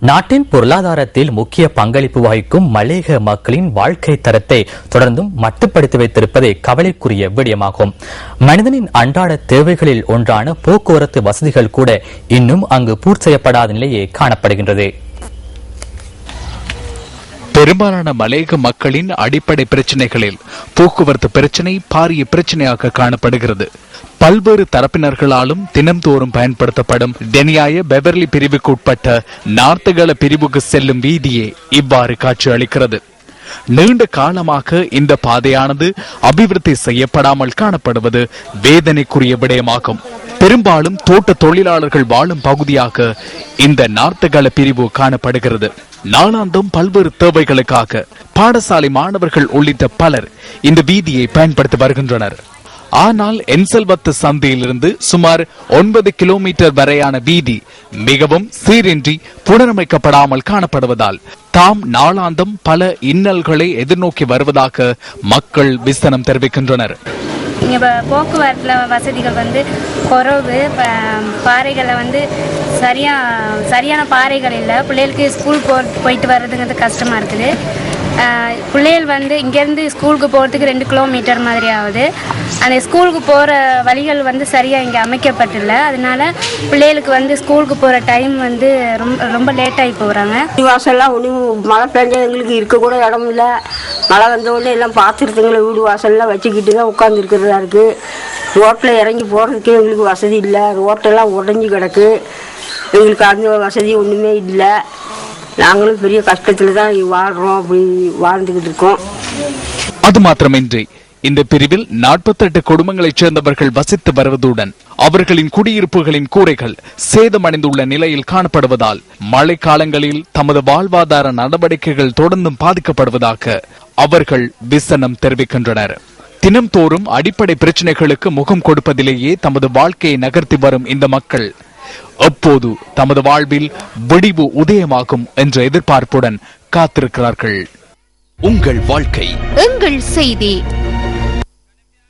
நாட்டின் பொருளாதாரத்தில் முக்கிய பங்களிப்பு வகிக்கும் மலையக மக்களின் வாழ்க்கை தரத்தை தொடர்ந்தும் மட்டுப்படுத்தி வைத்திருப்பதே கவலைக்குரிய விடயமாகும். மனிதனின் அன்றாட தேவைகளில் ஒன்றான போக்குவரத்து வசதிகள் கூட இன்னும் அங்கு பூர்த்தி செய்யப்படாத நிலையே காணப்படுகின்றது. பெரும்பாலான மலையக மக்களின் அடிப்படை பிரச்சினைகளில் போக்குவரத்து பிரச்சினை பாரிய பிரச்சனையாக காணப்படுகிறது. பல்வேறு தரப்பினர்களாலும் தினம்தோறும் பயன்படுத்தப்படும் டெனியாய பெவர்லி பிரிவுக்கு உட்பட்ட நார்த்தகல பிரிவுக்கு செல்லும் வீதியே இவ்வாறு காட்சி அளிக்கிறது. நீண்ட காலமாக இந்த பாதையானது அபிவிருத்தி செய்யப்படாமல் காணப்படுவது வேதனைக்குரிய விடயமாகும். பெரும்பாலும் தோட்ட தொழிலாளர்கள் வாழும் பகுதியாக இந்த நார்த்தகல பிரிவு காணப்படுகிறது. நாளாந்தம் பல்வேறு தேவைகளுக்காக பாடசாலை மாணவர்கள் உள்ளிட்ட பலர் இந்த வீதியை பயன்படுத்தி வருகின்றனர். ஆனால் என்செல்வத்து சந்தையிலிருந்து சுமார் 9 கிலோமீட்டர் வரையான வீதி மிகவும் சீரின்றி புனரமைக்கப்படாமல் காணப்படுவதால் தாம் நாளாந்தம் பல இன்னல்களை எதிர்நோக்கி வருவதாக மக்கள் விசனம் தெரிவிக்கின்றனர். இங்கே போக்குவரத்துல வசதிகள் குறைவு, பாறைகளை சரியான பாறைகள் இல்லை. பிள்ளைகளுக்கு ஸ்கூல் போயிட்டு வர்றதுங்கிறது கஷ்டமாக இருக்குது. பிள்ளைகள் இங்கேருந்து ஸ்கூலுக்கு போகிறதுக்கு 2 கிலோமீட்டர் மாதிரி ஆகுது. அந்த ஸ்கூலுக்கு போகிற வழிகள் சரியாக இங்கே அமைக்கப்பட்டில்லை. அதனால பிள்ளைகளுக்கு ஸ்கூலுக்கு போகிற டைம் ரொம்ப லேட்டாகி போகிறாங்க. வாசல்லாம் ஒன்றும் மழை பெஞ்சா எங்களுக்கு இருக்கக்கூட இடம் இல்லை. மழை வந்தவுடனே எல்லாம் பாத்திரத்துங்களை வீடு வாசல்லாம் வச்சுக்கிட்டு தான் உட்காந்துருக்கிறதா இருக்குது. ரோட்டில் இறங்கி போகிறதுக்கே எங்களுக்கு வசதி இல்லை. ரோட்டெல்லாம் உடஞ்சி கிடக்கு. எங்களுக்கு அந்த வசதி ஒன்றுமே இல்லை. நாங்களும் பெரிய கஷ்டத்தில் தான் வாழ்கிறோம். அப்படி வாழ்ந்துக்கிட்டு இருக்கோம். அது மாத்திரமின்றி இந்த பிரிவில் 48 குடும்பங்களைச் சேர்ந்தவர்கள் வசித்து வருவதுடன் அவர்களின் குடியிருப்புகளின் கூரைகள் சேதமடைந்துள்ள நிலையில் காணப்படுவதால் மழை காலங்களில் தமது வாழ்வாதார நடவடிக்கைகள் தொடர்ந்தும் பாதிக்கப்படுவதாக அவர்கள் விசனம் தெரிவிக்கின்றனர். தினம்தோறும் அடிப்படை பிரச்சனைகளுக்கு முகம் கொடுப்பதிலேயே தமது வாழ்க்கையை நகர்த்தி வரும் இந்த மக்கள் எப்போது தமது வாழ்வில் விடிவு உதயமாகும் என்ற எதிர்பார்ப்புடன் காத்திருக்கிறார்கள். உங்கள் வாழ்க்கை, எங்கள் செய்தி.